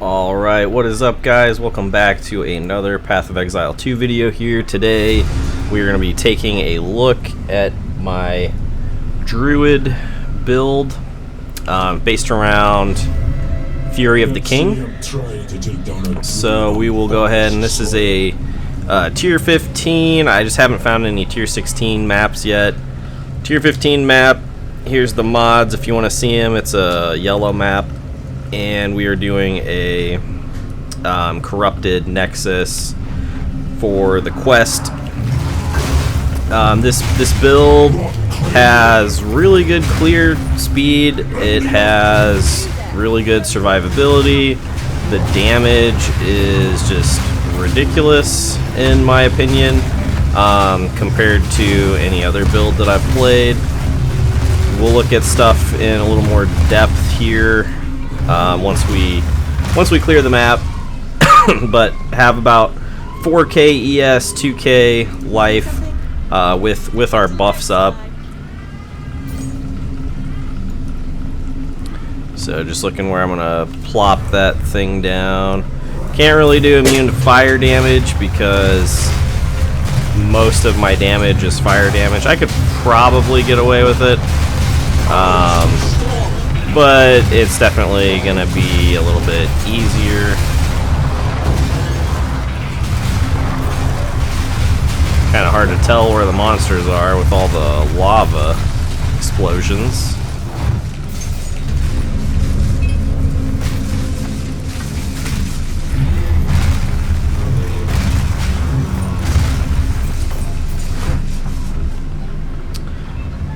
Alright, what is up guys? Welcome back to another Path of Exile 2 video here. Today we are going to be taking a look at my Druid build based around Fury of the King. So we will go ahead, and this is a tier 15. I just haven't found any tier 16 maps yet. Tier 15 map, here's the mods if you want to see them. It's a yellow map. And we are doing a corrupted nexus for the quest. This build has really good clear speed. It has really good survivability. The damage is just ridiculous in my opinion, compared to any other build that I've played. We'll look at stuff in a little more depth here. Once we clear the map, but have about 4k ES, 2k life with our buffs up. So just looking where I'm gonna plop that thing down. Can't really do immune to fire damage because most of my damage is fire damage. I could probably get away with it. But it's definitely gonna be a little bit easier. Kind of hard to tell where the monsters are with all the lava explosions.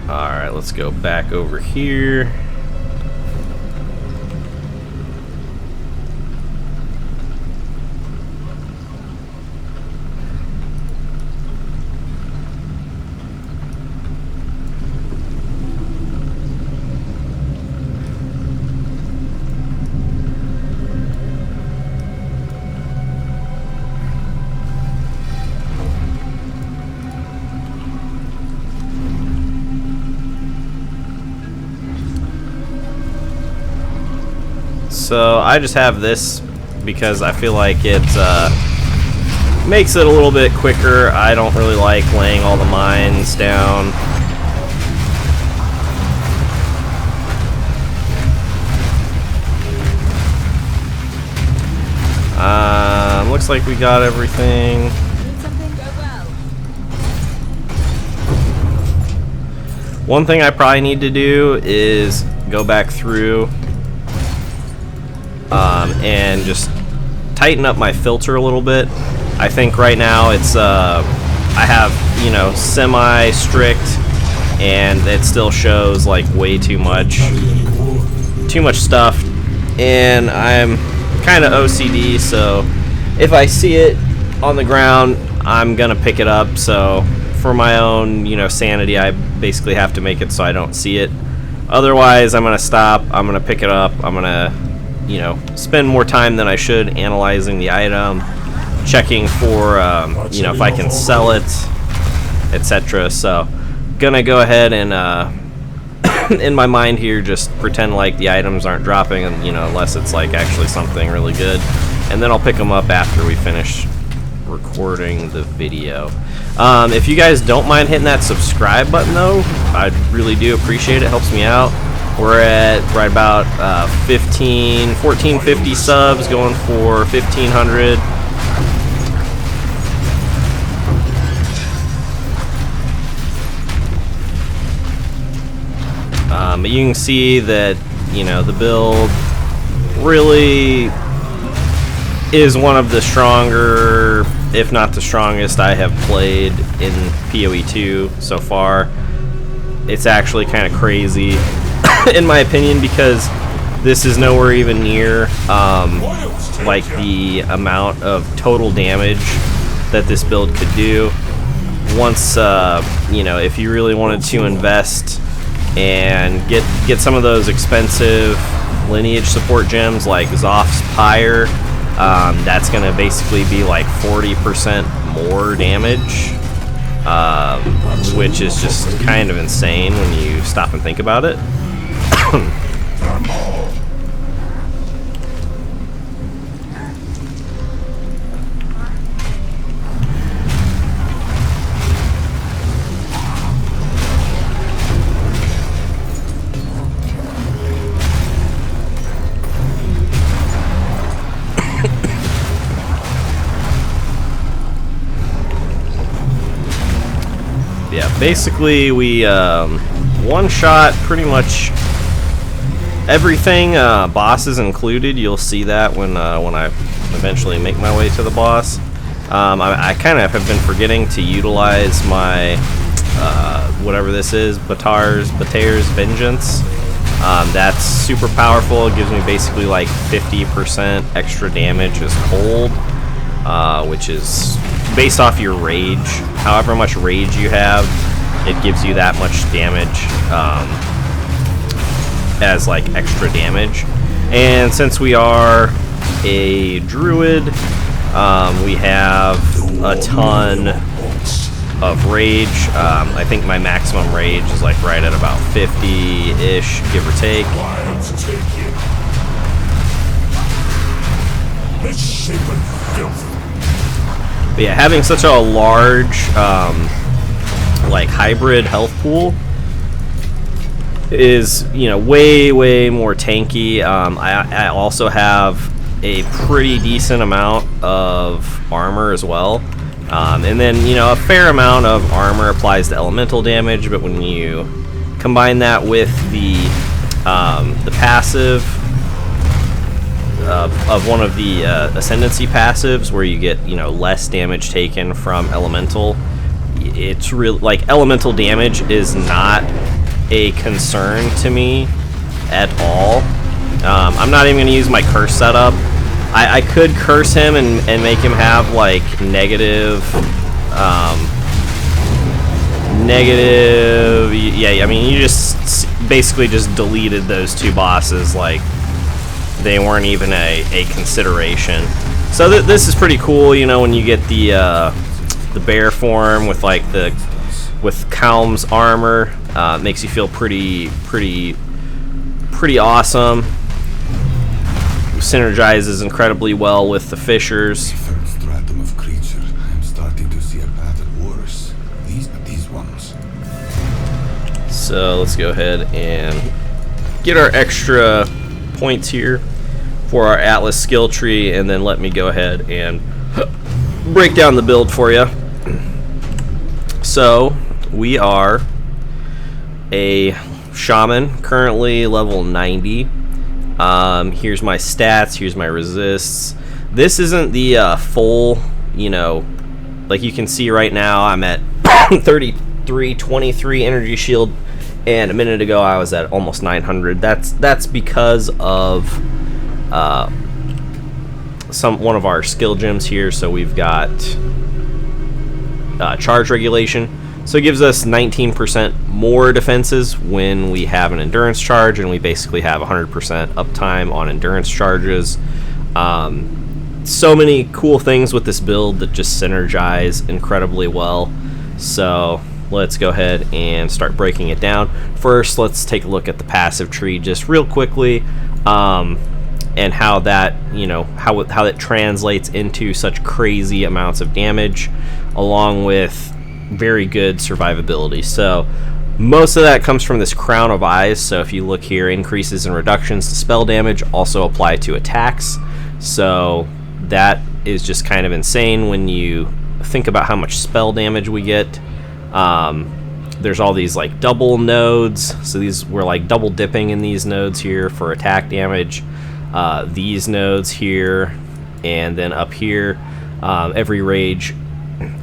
Alright, let's go back over here. So I just have this because I feel like it makes it a little bit quicker. I don't really like laying all the mines down. Looks like we got everything. One thing I probably need to do is go back through and just tighten up my filter a little bit. I think right now it's I have, you know, semi-strict, and it still shows like way too much stuff, and I'm kind of OCD, so if I see it on the ground I'm gonna pick it up. So for my own, you know, sanity, I basically have to make it so I don't see it. Otherwise I'm gonna stop, I'm gonna pick it up, I'm gonna, you know, spend more time than I should analyzing the item, checking for you know, if I can sell it, etc. So gonna go ahead and in my mind here just pretend like the items aren't dropping, and, you know, unless it's like actually something really good, and then I'll pick them up after we finish recording the video. If you guys don't mind hitting that subscribe button though, I really do appreciate it. Helps me out. We're at right about 1450 subs, going for 1500. But you can see that, you know, the build really is one of the stronger, if not the strongest, I have played in PoE 2 so far. It's actually kind of crazy in my opinion, because this is nowhere even near like the amount of total damage that this build could do. Once you know, if you really wanted to invest and get some of those expensive lineage support gems like Zoph's Pyre, that's gonna basically be like 40% more damage, which is just kind of insane when you stop and think about it. basically we one-shot pretty much everything, bosses included. You'll see that when I eventually make my way to the boss. I kind of have been forgetting to utilize my whatever this is, Batar's Vengeance. That's super powerful. It gives me basically like 50% extra damage as cold, which is based off your rage. However much rage you have, it gives you that much damage as like extra damage. And since we are a druid, we have a ton of rage. I think my maximum rage is like right at about 50-ish, give or take. But yeah, having such a large like hybrid health pool is, you know, way more tanky. I also have a pretty decent amount of armor as well. And then, you know, a fair amount of armor applies to elemental damage, but when you combine that with the passive of one of the ascendancy passives, where you get, you know, less damage taken from elemental, it's really like elemental damage is not a concern to me at all. I'm not even going to use my curse setup. I could curse him and make him have like negative, yeah, I mean, you just basically just deleted those two bosses, like they weren't even a consideration. So this is pretty cool, you know, when you get the bear form with like with Calm's armor. Makes you feel pretty awesome. Synergizes incredibly well with the fishers. Third stratum of creature. I'm starting to see a pattern worse. These ones. So let's go ahead and get our extra points here for our Atlas skill tree, and then let me go ahead and break down the build for you. So we are a shaman, currently level 90. Here's my stats, here's my resists. This isn't the full, you know, like you can see right now I'm at 3323 energy shield, and a minute ago I was at almost 900. That's because of one of our skill gems here. So we've got charge regulation, so it gives us 19% more defenses when we have an endurance charge, and we basically have 100% uptime on endurance charges. So many cool things with this build that just synergize incredibly well. So let's go ahead and start breaking it down. First, let's take a look at the passive tree just real quickly, and how that, you know, how that translates into such crazy amounts of damage, along with very good survivability. So most of that comes from this Crown of Eyes. So if you look here, increases and reductions to spell damage also apply to attacks. So that is just kind of insane when you think about how much spell damage we get. There's all these like double nodes, so we're like double dipping in these nodes here for attack damage. These nodes here, and then up here, every rage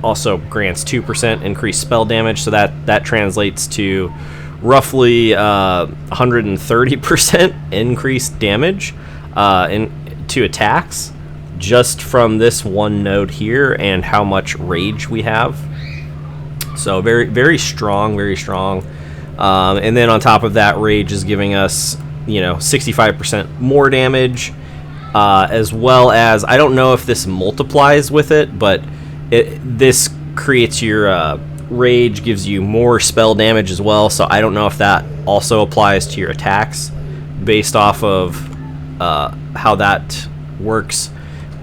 also grants 2% increased spell damage, so that translates to roughly 130% increased damage to attacks, just from this one node here and how much rage we have. So very strong, very strong. And then on top of that, rage is giving us, you know, 65% more damage, as well as, I don't know if this multiplies with it, but this creates your rage, gives you more spell damage as well. So I don't know if that also applies to your attacks based off of how that works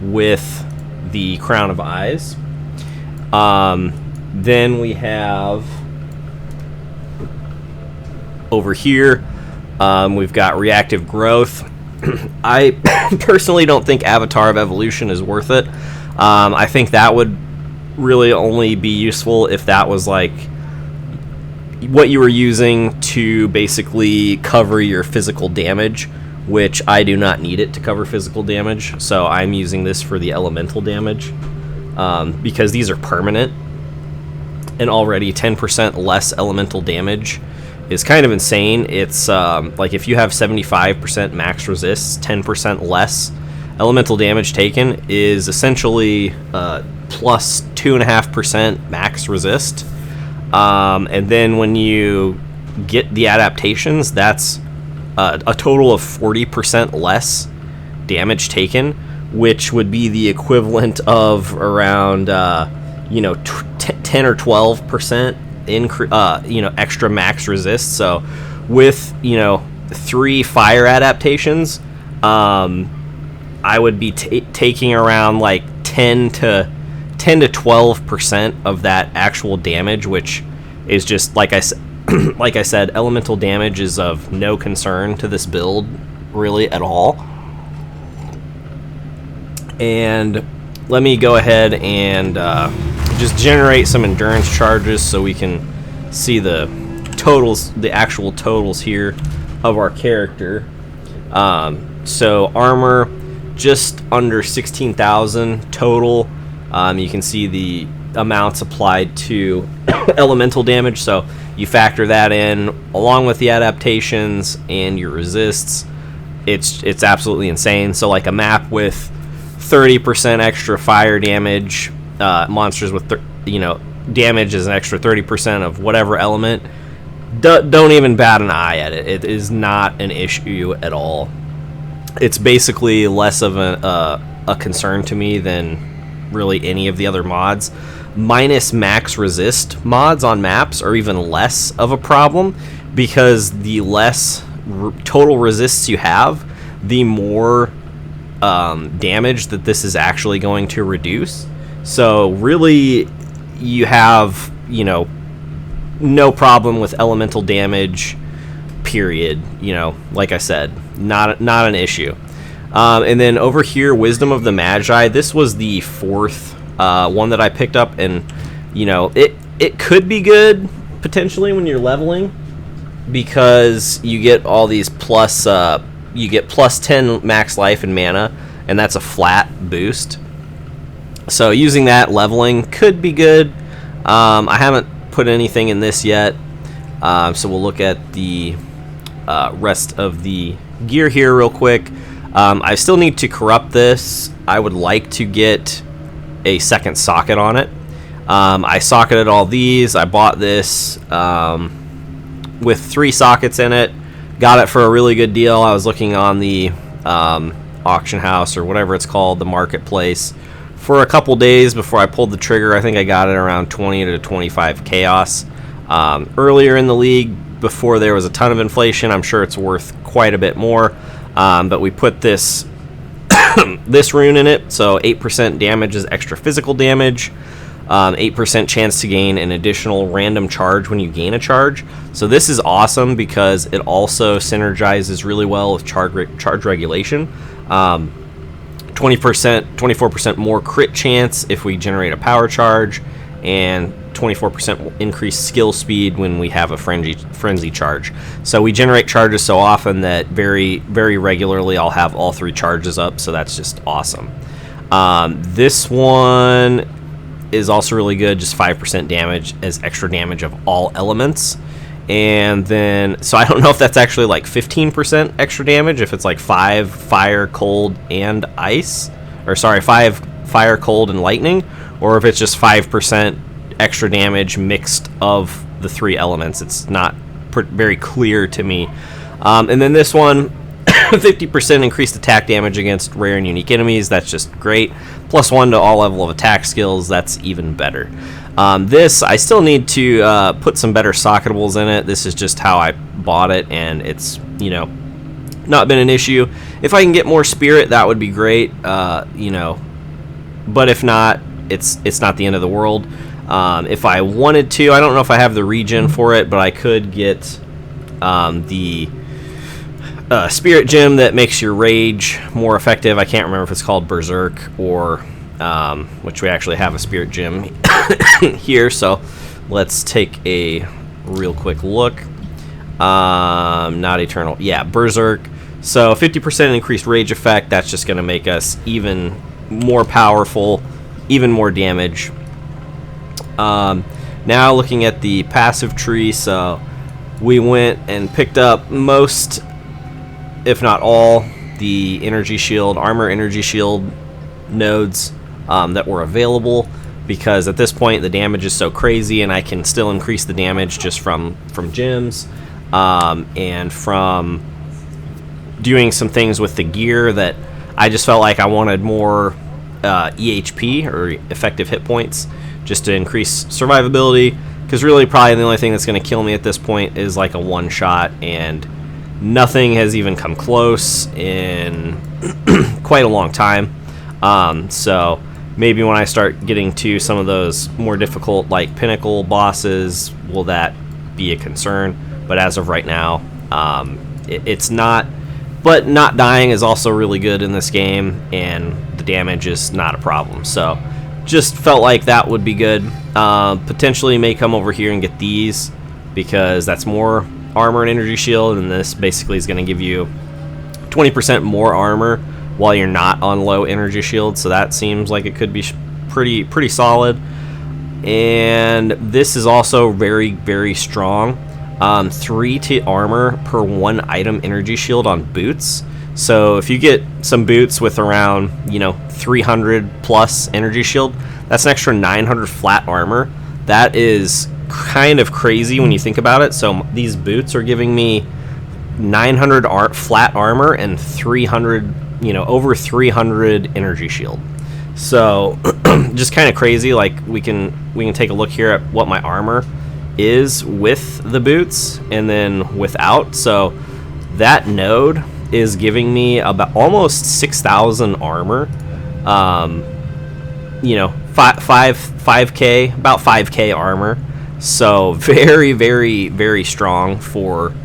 with the Crown of Eyes. Then we have over here, we've got reactive growth. I personally don't think Avatar of Evolution is worth it. I think that would really only be useful if that was like what you were using to basically cover your physical damage, which I do not need it to cover physical damage, so I'm using this for the elemental damage, because these are permanent, and already 10% less elemental damage is kind of insane. It's like if you have 75% max resist, 10% less elemental damage taken is essentially plus 2.5% max resist. And then when you get the adaptations, that's a total of 40% less damage taken, which would be the equivalent of around 10 or 12% extra max resist. So with 3 fire adaptations, I would be taking around like 10 to 12% of that actual damage, which is just like I said, elemental damage is of no concern to this build really at all. And let me go ahead and just generate some endurance charges so we can see the totals, the actual totals here of our character. So armor just under 16,000 total. You can see the amounts applied to elemental damage, so you factor that in along with the adaptations and your resists. It's absolutely insane. So like a map with 30% extra fire damage, monsters with damage is an extra 30% of whatever element, don't even bat an eye at it. It is not an issue at all. It's basically less of a concern to me than really any of the other mods. Minus max resist mods on maps are even less of a problem, because the less total resists you have, the more damage that this is actually going to reduce. So really you have no problem with elemental damage, period. Like I said, not an issue. And then over here, Wisdom of the Magi, this was the 4th one that I picked up, and it could be good potentially when you're leveling, because you get all these plus you get plus 10 max life and mana, and that's a flat boost. So using that leveling could be good. I haven't put anything in this yet, so we'll look at the rest of the gear here real quick. I still need to corrupt this. I would like to get a second socket on it. I socketed all these. I bought this with 3 sockets in it. Got it for a really good deal. I was looking on the auction house, or whatever it's called, the marketplace, for a couple days before I pulled the trigger. I think I got it around 20 to 25 chaos. Earlier in the league, before there was a ton of inflation, I'm sure it's worth quite a bit more. But we put this this rune in it, so 8% damage is extra physical damage, 8% chance to gain an additional random charge when you gain a charge. So this is awesome because it also synergizes really well with charge regulation. 24% more crit chance if we generate a power charge, and 24% increased skill speed when we have a frenzy charge. So we generate charges so often that very, very regularly I'll have all 3 charges up, so that's just awesome. This one is also really good, just 5% damage as extra damage of all elements. And then, so I don't know if that's actually like 15% extra damage, if it's like 5 fire, cold, and ice, or sorry, 5 fire, cold, and lightning, or if it's just 5% extra damage mixed of the 3 elements. It's not very clear to me. And then this one, 50% increased attack damage against rare and unique enemies. That's just great. +1 to all level of attack skills. That's even better. This, I still need to put some better socketables in it. This is just how I bought it, and it's, not been an issue. If I can get more spirit, that would be great. But if not, it's not the end of the world. If I wanted to, I don't know if I have the regen for it, but I could get the spirit gem that makes your rage more effective. I can't remember if it's called Berserk or which we actually have a spirit gem here, so let's take a real quick look. Not eternal. Yeah, Berserk. So 50% increased rage effect. That's just going to make us even more powerful, even more damage. Now looking at the passive tree, so we went and picked up most, if not all, the energy shield, armor energy shield nodes that were available, because at this point the damage is so crazy, and I can still increase the damage just from gems and from doing some things with the gear that I just felt like I wanted more EHP, or effective hit points, just to increase survivability, because really probably the only thing that's going to kill me at this point is like a one shot, and nothing has even come close in quite a long time. So maybe when I start getting to some of those more difficult, like pinnacle bosses, will that be a concern? But as of right now, it's not. But not dying is also really good in this game, and the damage is not a problem. So just felt like that would be good. Potentially may come over here and get these, because that's more armor and energy shield, and this basically is going to give you 20% more armor while you're not on low energy shield. So that seems like it could be pretty solid. And this is also very, very strong. 3 to armor per 1 item energy shield on boots. So if you get some boots with around 300 plus energy shield, that's an extra 900 flat armor. That is kind of crazy when you think about it. So these boots are giving me 900 flat armor and 300, over 300 energy shield. So just kind of crazy. Like we can take a look here at what my armor is with the boots and then without. So that node is giving me about almost 6,000 armor. 5k, about 5k armor. So very, very, very strong for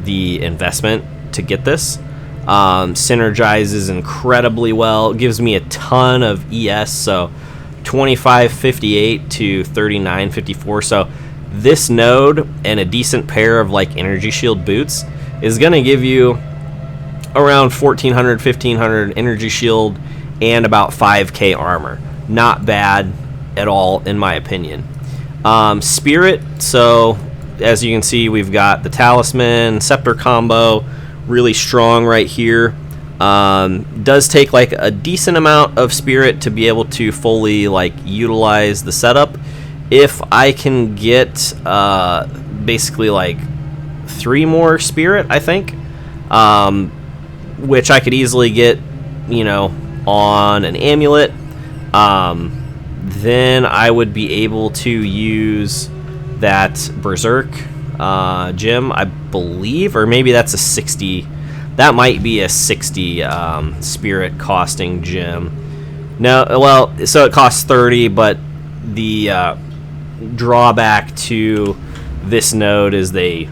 the investment to get this. Synergizes incredibly well. It gives me a ton of ES, so 2558 to 3954. So this node and a decent pair of like energy shield boots is going to give you around 1400, 1500 energy shield and about 5k armor. Not bad at all, in my opinion. Spirit, so as you can see, we've got the talisman scepter combo, really strong right here. Does take like a decent amount of spirit to be able to fully like utilize the setup. If I can get basically like 3 more spirit, I think, which I could easily get, on an amulet, then I would be able to use that Berserk gem, I believe, or maybe that's a 60. That might be a 60 spirit costing gem. No, well, so it costs 30, but the drawback to this node is the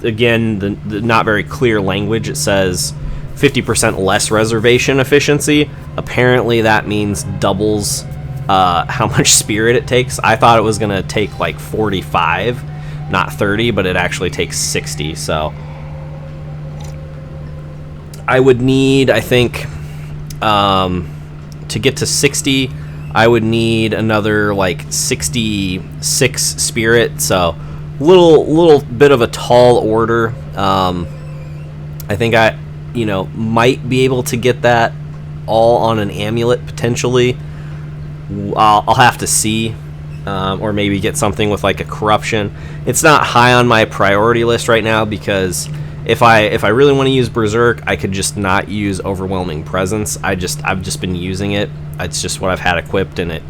not very clear language. It says 50% less reservation efficiency. Apparently that means doubles how much spirit it takes. I thought it was gonna take like 45, not 30, but it actually takes 60. So I would need, I think, to get to 60, I would need another like 66 spirit. So little bit of a tall order. I think I might be able to get that all on an amulet potentially. I'll have to see, or maybe get something with like a corruption. It's not high on my priority list right now, because if I really want to use Berserk, I could just not use Overwhelming Presence. I've just been using it. It's just what I've had equipped, and it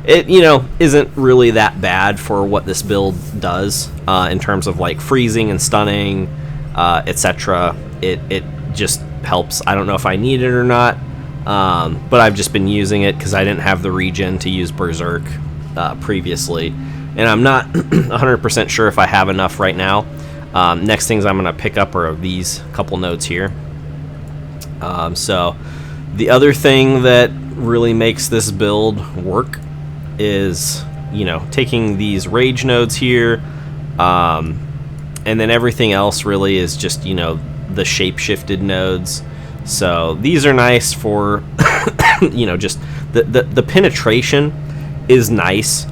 isn't really that bad for what this build does in terms of like freezing and stunning, etc. It just helps. I don't know if I need it or not, but I've just been using it because I didn't have the regen to use Berserk previously, and I'm not 100% sure if I have enough right now. Next things I'm going to pick up are these couple nodes here. So the other thing that really makes this build work is, taking these rage nodes here, And then everything else really is just, you know, the shape-shifted nodes. So these are nice for, you know, just the penetration is nice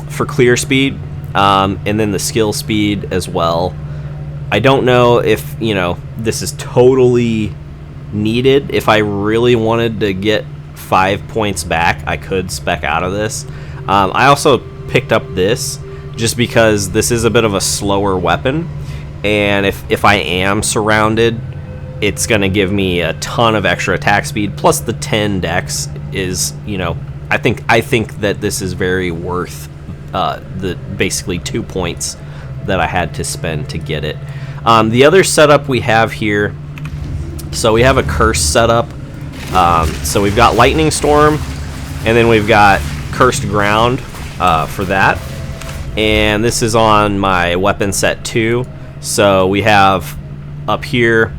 for clear speed, and then the skill speed as well. I don't know if, you know, this is totally needed. If I really wanted to get 5 points back, I could spec out of this. I also picked up this just because this is a bit of a slower weapon, and if I am surrounded, it's going to give me a ton of extra attack speed, plus the 10 dex is, you know, I think that this is very worth the basically 2 points that I had to spend to get it. The other setup we have here, so we have a curse setup. So we've got Lightning Storm, and then we've got Cursed Ground for that. And this is on my weapon set 2. So we have up here,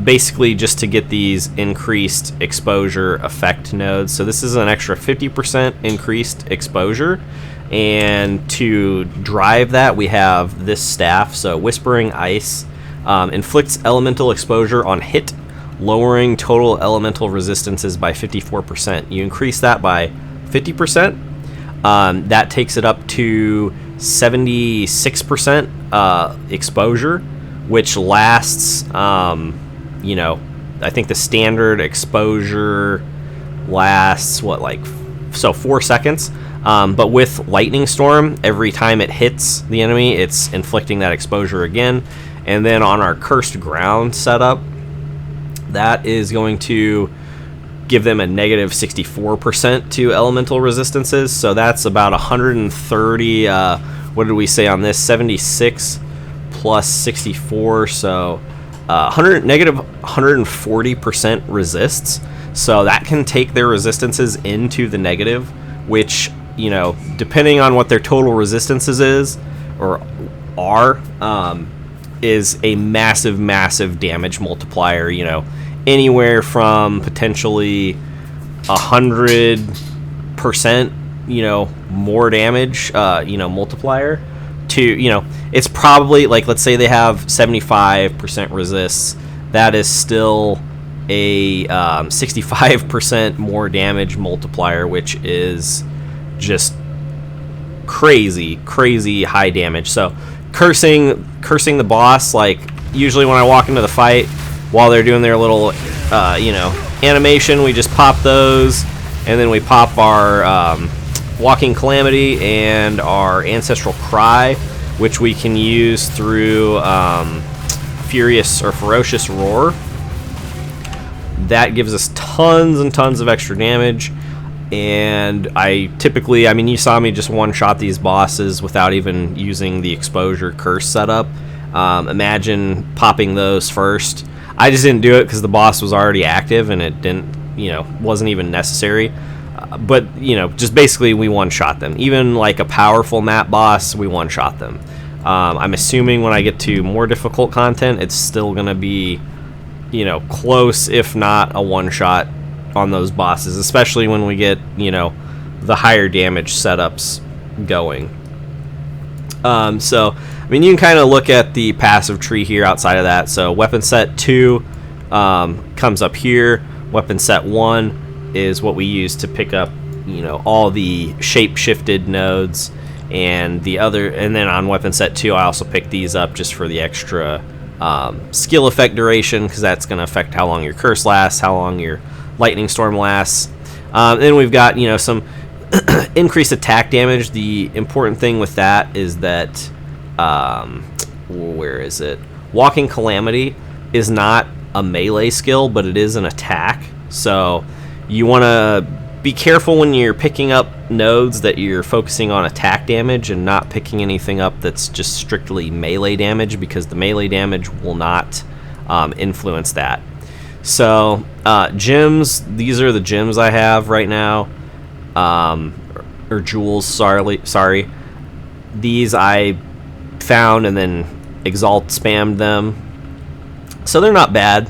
basically just to get these increased exposure effect nodes. So this is an extra 50% increased exposure. And to drive that, we have this staff. So Whispering Ice inflicts elemental exposure on hit, lowering total elemental resistances by 54%. You increase that by 50%. That takes it up to 76% exposure, which lasts, you know, I think the standard exposure lasts, what, like, so 4 seconds. But with Lightning Storm, every time it hits the enemy, it's inflicting that exposure again. And then on our Cursed Ground setup, that is going to give them a negative 64% to elemental resistances. So that's about 130, what did we say on this? 76 plus 64, so negative 140% resists. So that can take their resistances into the negative, which, you know, depending on what their total resistances is, or are, is a massive damage multiplier, you know, anywhere from potentially 100%, you know, more damage, you know, multiplier to, you know, it's probably like, let's say they have 75% resists, that is still a 65% more damage multiplier, which is just crazy high damage. So cursing the boss, like, usually when I walk into the fight, while they're doing their little, you know, animation, we just pop those, and then we pop our Walking Calamity and our Ancestral Cry, which we can use through Furious or Ferocious Roar. That gives us tons and tons of extra damage, and I typically, I mean, you saw me just one-shot these bosses without even using the exposure curse setup. Imagine popping those first. I just didn't do it because the boss was already active and it didn't, you know, wasn't even necessary. But, you know, just basically we one-shot them. Even like a powerful map boss, we one-shot them. I'm assuming when I get to more difficult content, it's still going to be, you know, close, if not a one-shot on those bosses, especially when we get, you know, the higher damage setups going. So, I mean, you can kind of look at the passive tree here outside of that. So weapon set 2 comes up here. Weapon set 1 is what we use to pick up, you know, all the shape-shifted nodes, and the other, and then on weapon set 2 I also picked these up just for the extra skill effect duration, because that's going to affect how long your curse lasts, how long your lightning storm lasts. Then we've got, you know, some increased attack damage. The important thing with that is that where is it? Walking Calamity is not a melee skill, but it is an attack. So you want to be careful when you're picking up nodes that you're focusing on attack damage and not picking anything up that's just strictly melee damage, because the melee damage will not influence that. So gems, these are the gems I have right now, or jewels, sorry. These I found and then Exalt spammed them, so they're not bad.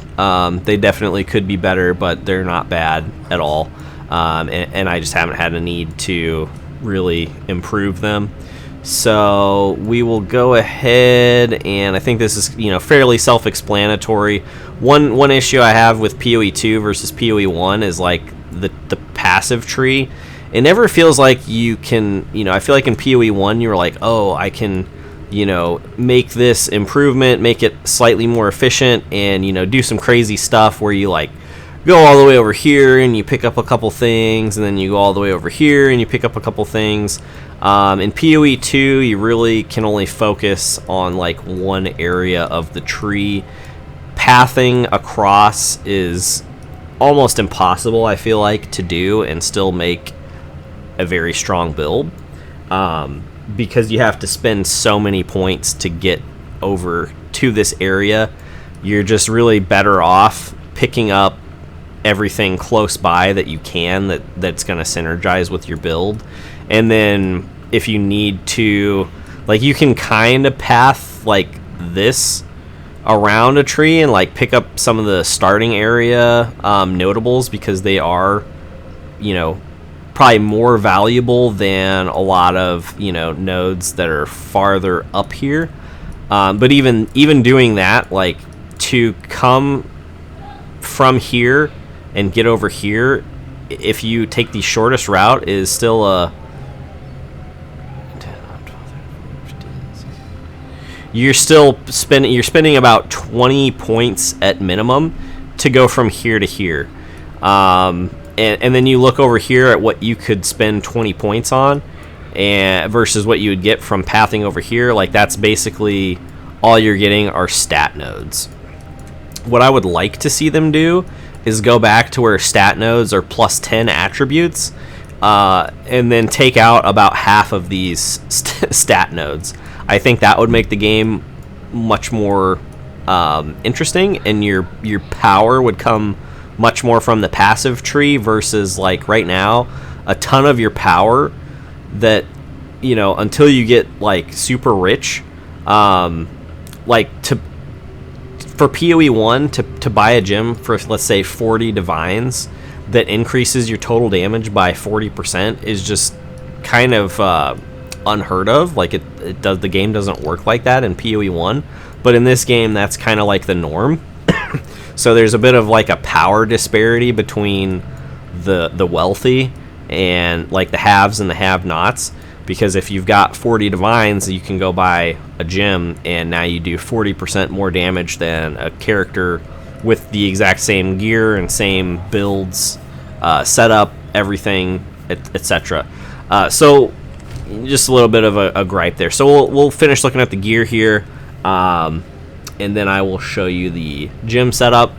They definitely could be better, but they're not bad at all. And I just haven't had a need to really improve them. So we will go ahead, and I think this is, you know, fairly self-explanatory. One issue I have with PoE 2 versus PoE 1 is like the passive tree. It never feels like you can, you know, I feel like in PoE 1 you were like, oh, I can, you know, make this improvement, make it slightly more efficient, and, you know, do some crazy stuff where you like go all the way over here and you pick up a couple things, and then you go all the way over here and you pick up a couple things. In PoE 2, you really can only focus on like one area of the tree. Pathing across is almost impossible, I feel like, to do and still make a very strong build, because you have to spend so many points to get over to this area. You're just really better off picking up everything close by that you can that's going to synergize with your build. And then if you need to, like, you can kind of path like this around a tree and like pick up some of the starting area notables, because they are, you know, probably more valuable than a lot of, you know, nodes that are farther up here. But even doing that, like, to come from here and get over here, if you take the shortest route, is still a... You're spending about 20 points at minimum to go from here to here. And then you look over here at what you could spend 20 points on, and versus what you would get from pathing over here. Like, that's basically all you're getting are stat nodes. What I would like to see them do is go back to where stat nodes are plus 10 attributes, and then take out about half of these stat nodes. I think that would make the game much more interesting, and your power would come much more from the passive tree, versus like right now, a ton of your power that, you know, until you get like super rich, like for PoE 1 to buy a gem for, let's say, 40 divines that increases your total damage by 40% is just kind of unheard of. Like, the game doesn't work like that in PoE 1, but in this game that's kind of like the norm. So there's a bit of like a power disparity between the wealthy and like the haves and the have-nots, because if you've got 40 divines, you can go buy a gem and now you do 40% more damage than a character with the exact same gear and same builds, setup, everything, etc. So just a little bit of a gripe there. So we'll finish looking at the gear here, and then I will show you the gym setup,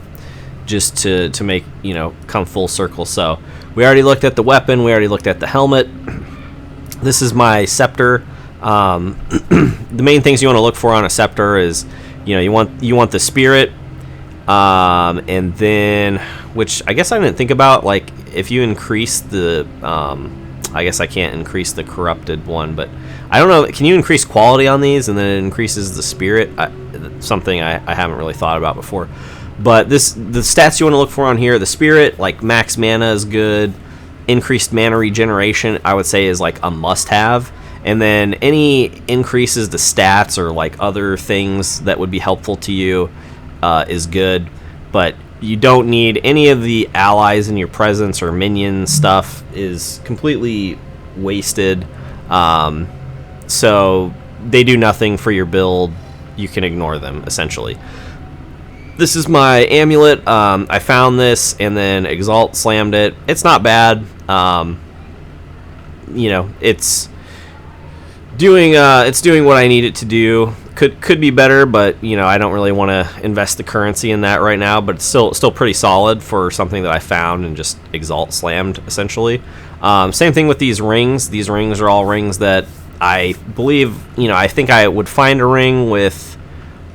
just to make, you know, come full circle. So we already looked at the weapon, we already looked at the helmet. This is my scepter. The main things you want to look for on a scepter is, you know, you want the spirit, and then, which I guess I didn't think about, like, if you increase the I guess I can't increase the corrupted one, but I don't know, can you increase quality on these and then it increases the spirit? Something I haven't really thought about before. But the stats you want to look for on here, the spirit, like max mana is good. Increased mana regeneration, I would say, is like a must-have. And then any increases to stats or like other things that would be helpful to you is good. But you don't need any of the allies in your presence or minion stuff, is completely wasted. So they do nothing for your build. You can ignore them, essentially. This is my amulet. I found this and then Exalt slammed it. It's not bad. You know, it's doing what I need it to do. Could be better, but, you know, I don't really want to invest the currency in that right now. But it's still pretty solid for something that I found and just Exalt slammed, essentially. Same thing with these rings. These rings are all rings that I believe, you know, I think I would find a ring with,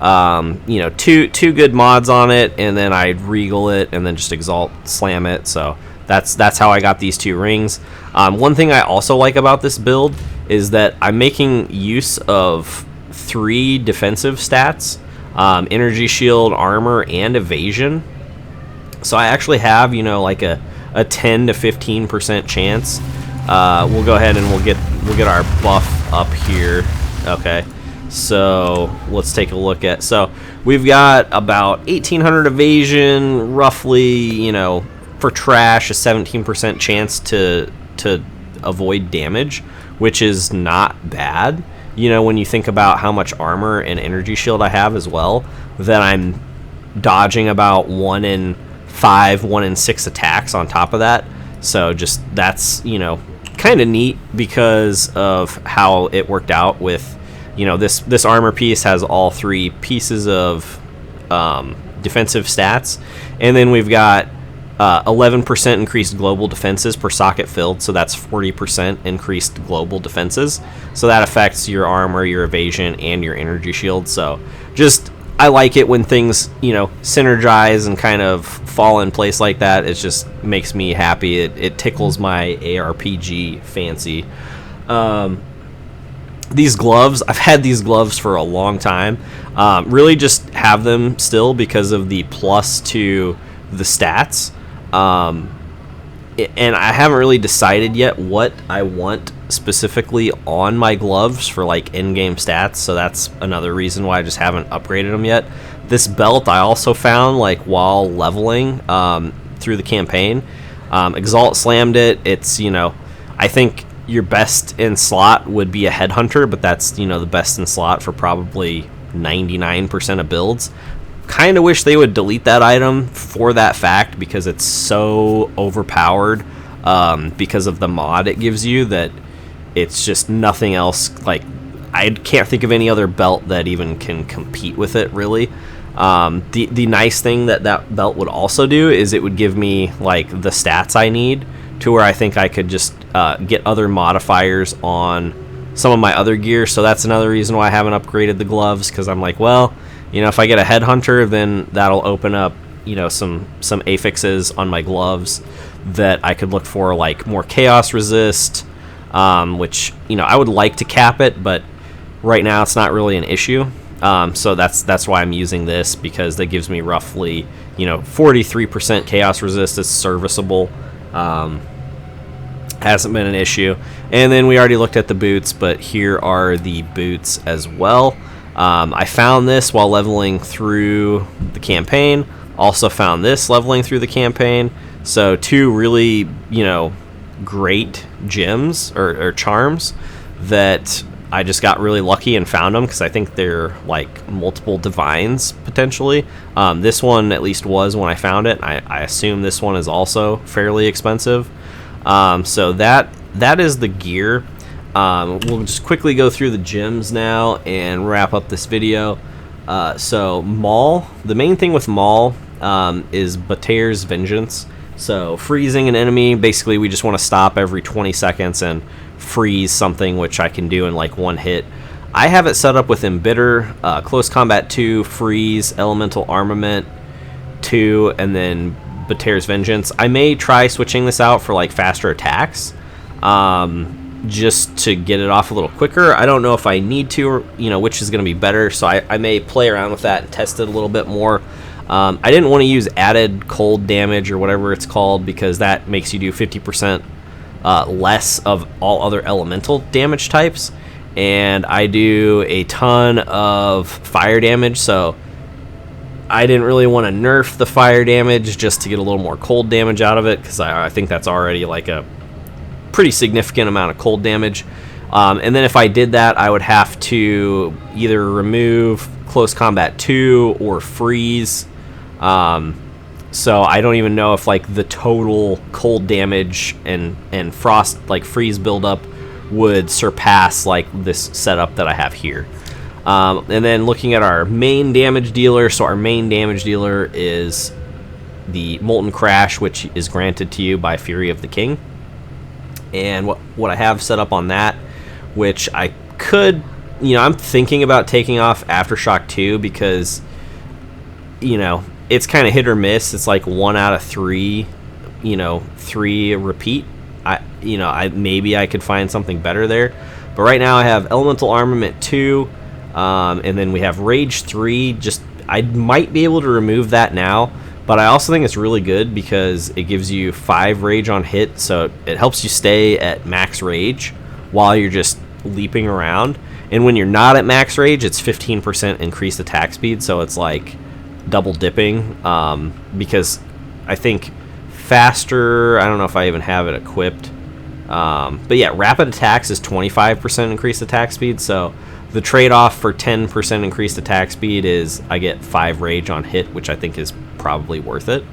you know, two good mods on it, and then I'd regal it and then just Exalt slam it. So that's how I got these two rings. One thing I also like about this build is that I'm making use of 3 defensive stats, energy shield, armor, and evasion. So I actually have, you know, like a 10 to 15% chance. We'll go ahead and we'll get we'll get our buff up here. Okay, so let's take a look at. So we've got about 1,800 evasion, roughly. You know, for trash, a 17% chance to avoid damage, which is not bad. You know, when you think about how much armor and energy shield I have as well, that I'm dodging about 1 in 5, 1 in 6 attacks on top of that. So just that's, you know, kind of neat because of how it worked out with, you know, this armor piece has all 3 pieces of defensive stats, and then we've got 11% increased global defenses per socket filled, so that's 40% increased global defenses. So that affects your armor, your evasion, and your energy shield. So just, I like it when things, you know, synergize and kind of fall in place like that. It just makes me happy. It tickles my ARPG fancy. These gloves, I've had these gloves for a long time. Really just have them still because of the plus to the stats. And I haven't really decided yet what I want specifically on my gloves for like in-game stats, so that's another reason why I just haven't upgraded them yet. This belt I also found like while leveling through the campaign. Exalt slammed it. It's, you know, I think your best in slot would be a headhunter, but that's, you know, the best in slot for probably 99% of builds. Kind of wish they would delete that item for that fact, because it's so overpowered because of the mod it gives you, that it's just nothing else. Like, I can't think of any other belt that even can compete with it, really. The nice thing that belt would also do is it would give me like the stats I need to where I think I could just get other modifiers on some of my other gear. So that's another reason why I haven't upgraded the gloves, because I'm like, well, you know, if I get a headhunter, then that'll open up, you know, some affixes on my gloves that I could look for, like more chaos resist, which, you know, I would like to cap it, but right now it's not really an issue. So that's why I'm using this, because that gives me roughly, you know, 43% chaos resist. It's serviceable. Hasn't been an issue. And then we already looked at the boots, but here are the boots as well. I found this while leveling through the campaign. Also found this leveling through the campaign. So 2 really, you know, great gems or charms that I just got really lucky and found them, because I think they're like multiple divines potentially. This one at least was when I found it. I assume this one is also fairly expensive. So that is the gear. We'll just quickly go through the gems now and wrap up this video. So Maul, the main thing with Maul is Bater's Vengeance. So freezing an enemy, basically we just want to stop every 20 seconds and freeze something, which I can do in like 1 hit. I have it set up with Embitter, Close Combat 2, Freeze, Elemental Armament 2, and then Bater's Vengeance. I may try switching this out for like faster attacks, just to get it off a little quicker. I don't know if I need to, or, you know, which is going to be better, so I may play around with that and test it a little bit more. I didn't want to use added cold damage or whatever it's called, because that makes you do 50% less of all other elemental damage types, and I do a ton of fire damage, so I didn't really want to nerf the fire damage just to get a little more cold damage out of it, because I think that's already like a pretty significant amount of cold damage. And then if I did that, I would have to either remove Close Combat 2 or Freeze. So I don't even know if like the total cold damage and frost, like freeze buildup, would surpass like this setup that I have here. And then looking at our main damage dealer, so our main damage dealer is the Molten Crash, which is granted to you by Fury of the King. And what I have set up on that, which I could, you know, I'm thinking about taking off Aftershock 2, because, you know, it's kind of hit or miss. It's like 1 out of 3, you know, 3 repeat. Maybe I could find something better there. But right now I have Elemental Armament 2, and then we have Rage 3. Just, I might be able to remove that now, but I also think it's really good because it gives you 5 Rage on hit, so it helps you stay at max Rage while you're just leaping around. And when you're not at max rage, it's 15% increased attack speed, so it's like double dipping, because I think faster, I don't know if I even have it equipped, but yeah, rapid attacks is 25% increased attack speed, so the trade-off for 10% increased attack speed is I get 5 rage on hit, which I think is probably worth it.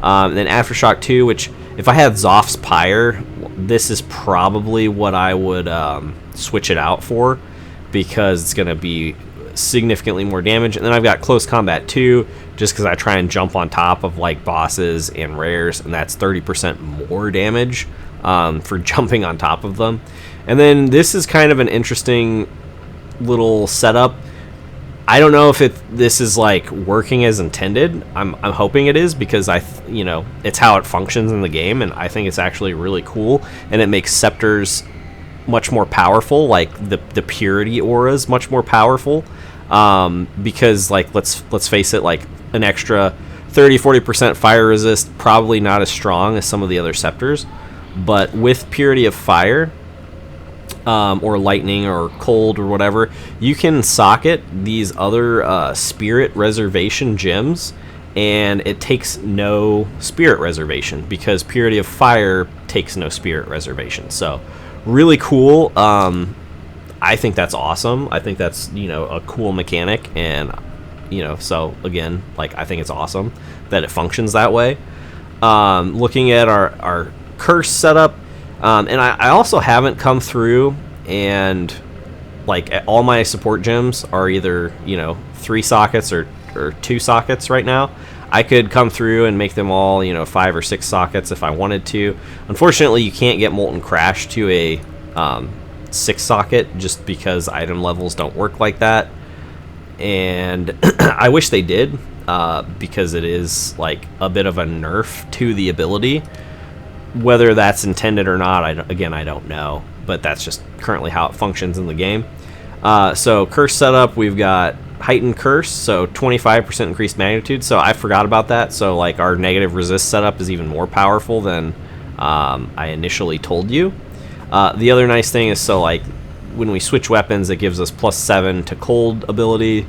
Then Aftershock 2, which if I had Zoph's Pyre, this is probably what I would switch it out for, because it's going to be significantly more damage. And then I've got Close Combat 2, just because I try and jump on top of like bosses and rares, and that's 30% more damage for jumping on top of them. And then this is kind of an interesting little setup. I don't know if this is like working as intended. I'm hoping it is, because it's how it functions in the game, and I think it's actually really cool, and it makes scepters much more powerful, like the purity auras much more powerful, because like let's face it, like an extra 30-40% fire resist, probably not as strong as some of the other scepters, but with purity of fire, or lightning or cold or whatever, you can socket these other spirit reservation gems, and it takes no spirit reservation, because purity of fire takes no spirit reservation. So really cool. I think that's awesome. I think that's a cool mechanic, and so again, like, I think it's awesome that it functions that way. Looking at our curse setup, and I also haven't come through, and like all my support gems are either 3 sockets or 2 sockets right now. I could come through and make them all 5 or 6 sockets if I wanted to. Unfortunately, you can't get Molten Crash to a 6 socket, just because item levels don't work like that, and I wish they did, because it is like a bit of a nerf to the ability. Whether that's intended or not, I don't know, but that's just currently how it functions in the game. So curse setup, we've got heightened curse, so 25% increased magnitude, so I forgot about that. So like our negative resist setup is even more powerful than I initially told you. The other nice thing is, so like when we switch weapons, it gives us +7 to cold ability,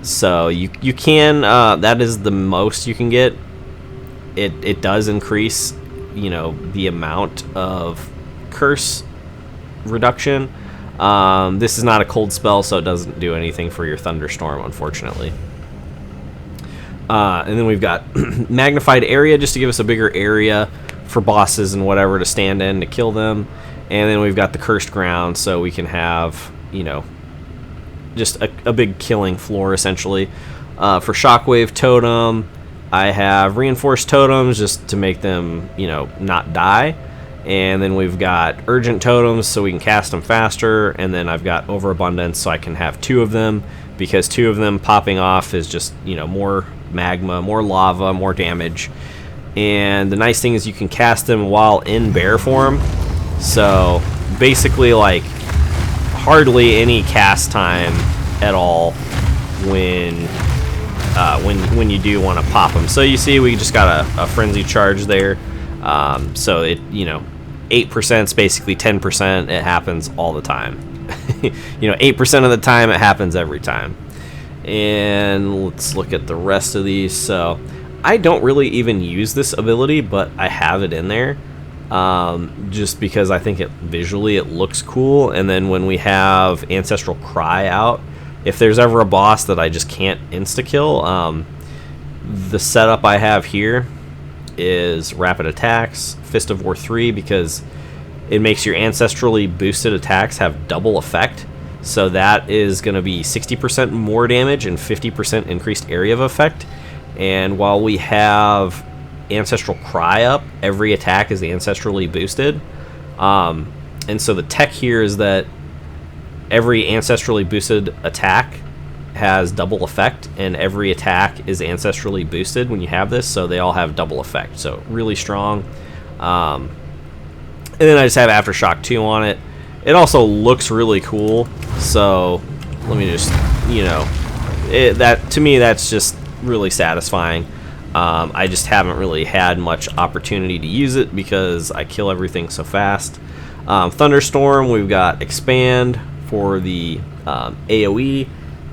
so you can, that is the most you can get. It does increase the amount of curse reduction. This is not a cold spell, so it doesn't do anything for your thunderstorm, unfortunately. And then we've got magnified area, just to give us a bigger area for bosses and whatever to stand in to kill them. And then we've got the cursed ground, so we can have just a big killing floor, essentially. For shockwave totem, I have reinforced totems just to make them not die. And then we've got urgent totems, so we can cast them faster. And then I've got overabundance, so I can have 2 of them, because 2 of them popping off is just more magma, more lava, more damage. And the nice thing is you can cast them while in bear form, so basically like hardly any cast time at all when you do want to pop them. So you see we just got a frenzy charge there. So it 8% is basically 10%. It happens all the time. 8% of the time it happens every time. And let's look at the rest of these. So I don't really even use this ability, but I have it in there, just because I think visually it looks cool. And then when we have Ancestral Cry out, if there's ever a boss that I just can't insta-kill, the setup I have here is Rapid Attacks, Fist of War 3, because it makes your ancestrally boosted attacks have double effect. So that is going to be 60% more damage and 50% increased area of effect. And while we have Ancestral Cry up, every attack is ancestrally boosted. And so the tech here is that every ancestrally boosted attack has double effect, and every attack is ancestrally boosted when you have this, so they all have double effect. So really strong. And then I just have Aftershock 2 on it. It also looks really cool, so let me just, that to me that's just really satisfying. I just haven't really had much opportunity to use it because I kill everything so fast. Thunderstorm, we've got Expand for the AoE.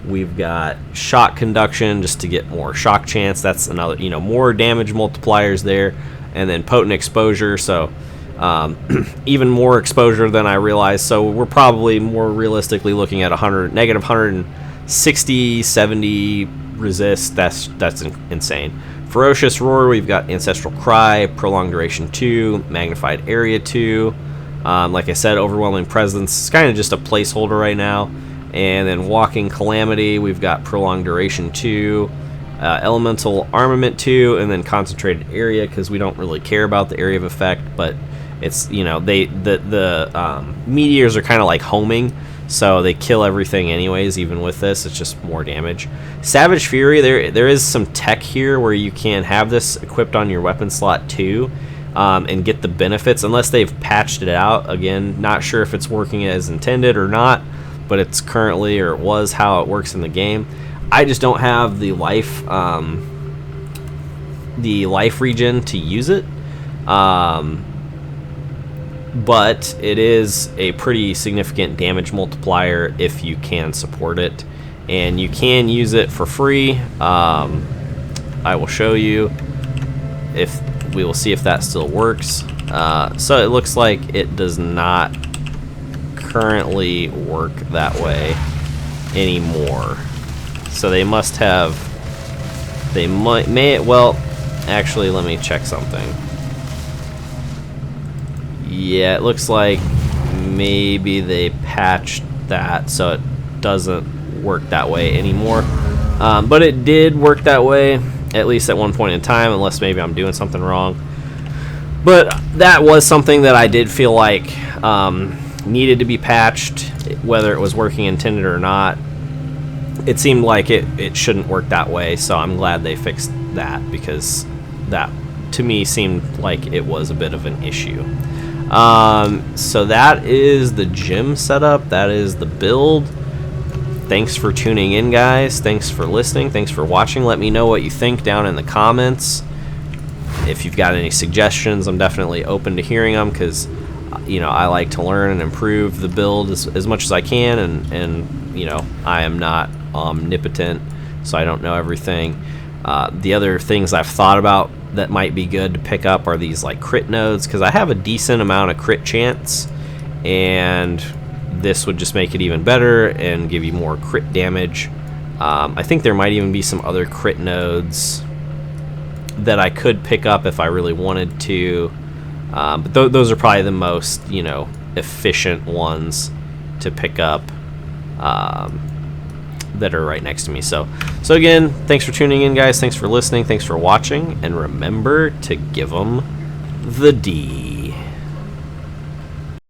We've got Shock Conduction just to get more shock chance. That's another, more damage multipliers there. And then Potent Exposure, so even more exposure than I realized. So we're probably more realistically looking at negative 160, 70 resist. That's insane. Ferocious Roar, we've got Ancestral Cry, Prolonged Duration 2, Magnified Area 2. Like I said, Overwhelming Presence is kind of just a placeholder right now. And then Walking Calamity, we've got Prolonged Duration 2, Elemental Armament 2, and then Concentrated Area, because we don't really care about the area of effect, but it's, the meteors are kind of like homing, so they kill everything anyways. Even with this, it's just more damage. Savage Fury, there is some tech here where you can have this equipped on your weapon slot too, and get the benefits, unless they've patched it out. Again, not sure if it's working as intended or not, but it's currently, or it was, how it works in the game. I just don't have the life regen to use it. But it is a pretty significant damage multiplier if you can support it, and you can use it for free. I will show you if we will see if that still works. So it looks like it does not currently work that way anymore. So they must have, well, actually, let me check something. Yeah, it looks like maybe they patched that so it doesn't work that way anymore. But it did work that way, at least at one point in time, unless maybe I'm doing something wrong. But that was something that I did feel like needed to be patched, whether it was working intended or not. It seemed like it shouldn't work that way, so I'm glad they fixed that, because that, to me, seemed like it was a bit of an issue. So that is the gym setup. That is the build. Thanks for tuning in, guys. Thanks for listening. Thanks for watching. Let me know what you think down in the comments. If you've got any suggestions, I'm definitely open to hearing them, because I like to learn and improve the build as much as I can, and I am not omnipotent, so I don't know everything. The other things I've thought about that might be good to pick up are these like crit nodes, because I have a decent amount of crit chance, and this would just make it even better and give you more crit damage. I think there might even be some other crit nodes that I could pick up if I really wanted to, but those are probably the most efficient ones to pick up that are right next to me. So again, thanks for tuning in, guys. Thanks for listening. Thanks for watching, and remember to give them the D.